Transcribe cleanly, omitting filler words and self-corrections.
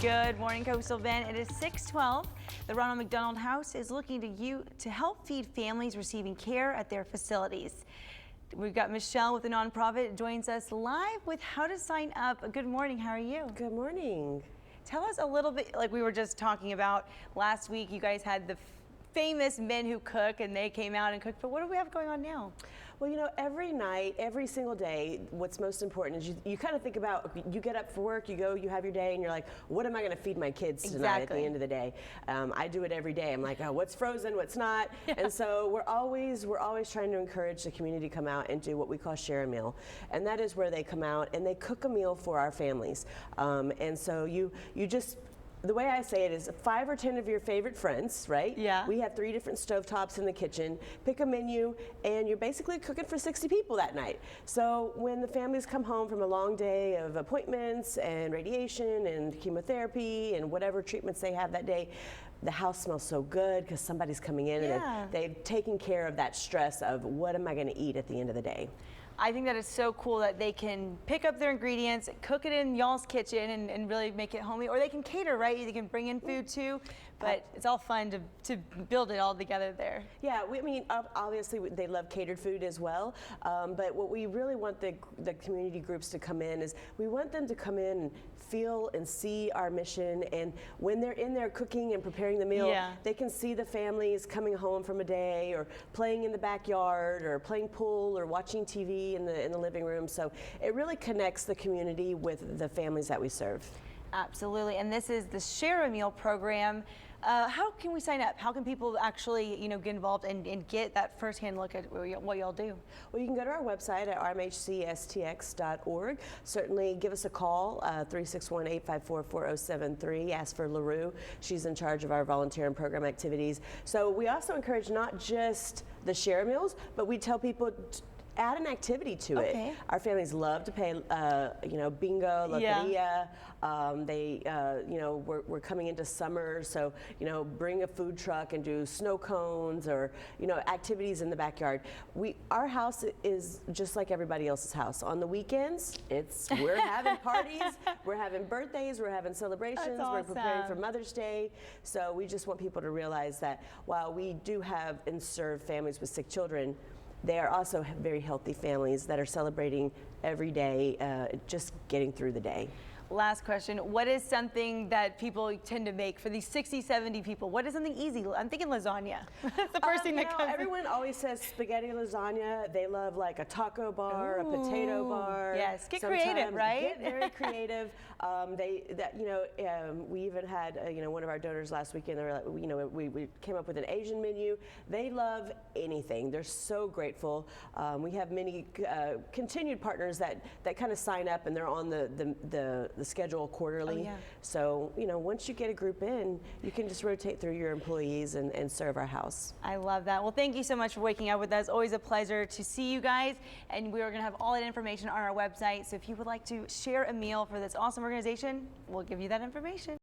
Good morning, Coastal Bend. It is 6:12. The Ronald McDonald House is looking to you to help feed families receiving care at their facilities. We've got Michelle with the nonprofit joins us live with how to sign up. Good morning. How are you? Good morning. Tell us a little bit, like we were just talking about last week. You guys had the famous men who cook, and they came out and cooked. But what do we have going on now? Well, you know, every night, every single day, what's most important is you kind of think about, you get up for work, you go, you have your day, and you're like, what am I going to feed my kids tonight at the end of the day? I do it every day. I'm like, oh, what's frozen, what's not? Yeah. And so we're always trying to encourage the community to come out and do what we call share a meal. And that is where they come out and they cook a meal for our families. And so you just, the way I say it is 5 or 10 of your favorite friends, right? Yeah. We have 3 different stovetops in the kitchen. Pick a menu, and you're basically cooking for 60 people that night. So when the families come home from a long day of appointments and radiation and chemotherapy and whatever treatments they have that day, the house smells so good because somebody's coming in and they've taken care of that stress of what am I going to eat at the end of the day. I think that is so cool that they can pick up their ingredients, cook it in y'all's kitchen, and really make it homey. Or they can cater, right? They can bring in food too, but it's all fun to build it all together there. Yeah, I mean, obviously they love catered food as well, but what we really want the community groups to come in is we want them to come in and feel and see our mission, and when they're in there cooking and preparing the meal, they can see the families coming home from a day or playing in the backyard or playing pool or watching TV in the living room. So it really connects the community with the families that we serve. Absolutely, and this is the Share a Meal program. How can we sign up? How can people actually, get involved and get that firsthand look at what y'all do? Well, you can go to our website at rmhcstx.org. Certainly give us a call, 361-854-4073. Ask for LaRue. She's in charge of our volunteer and program activities. So we also encourage not just the share meals, but we tell people add an activity to it. Our families love to play, bingo, loteria. We're coming into summer, so bring a food truck and do snow cones or activities in the backyard. Our house is just like everybody else's house. On the weekends, we're having parties, we're having birthdays, we're having celebrations, we're preparing for Mother's Day. So we just want people to realize that while we do have and serve families with sick children, they are also very healthy families that are celebrating every day, just getting through the day. Last question. What is something that people tend to make for these 60, 70 people? What is something easy? I'm thinking lasagna. That's the first thing that comes. Everyone always says spaghetti lasagna. They love like a taco bar, a potato bar. Yes, get creative, right? Get very creative. We even had one of our donors last weekend. They were like, we came up with an Asian menu. They love anything. They're so grateful. We have many continued partners that kind of sign up and they're on the schedule quarterly. So, once you get a group in, you can just rotate through your employees and serve our house. I love that. Well, thank you so much for waking up with us. Always a pleasure to see you guys. And we are going to have all that information on our website. So if you would like to share a meal for this awesome organization, we'll give you that information.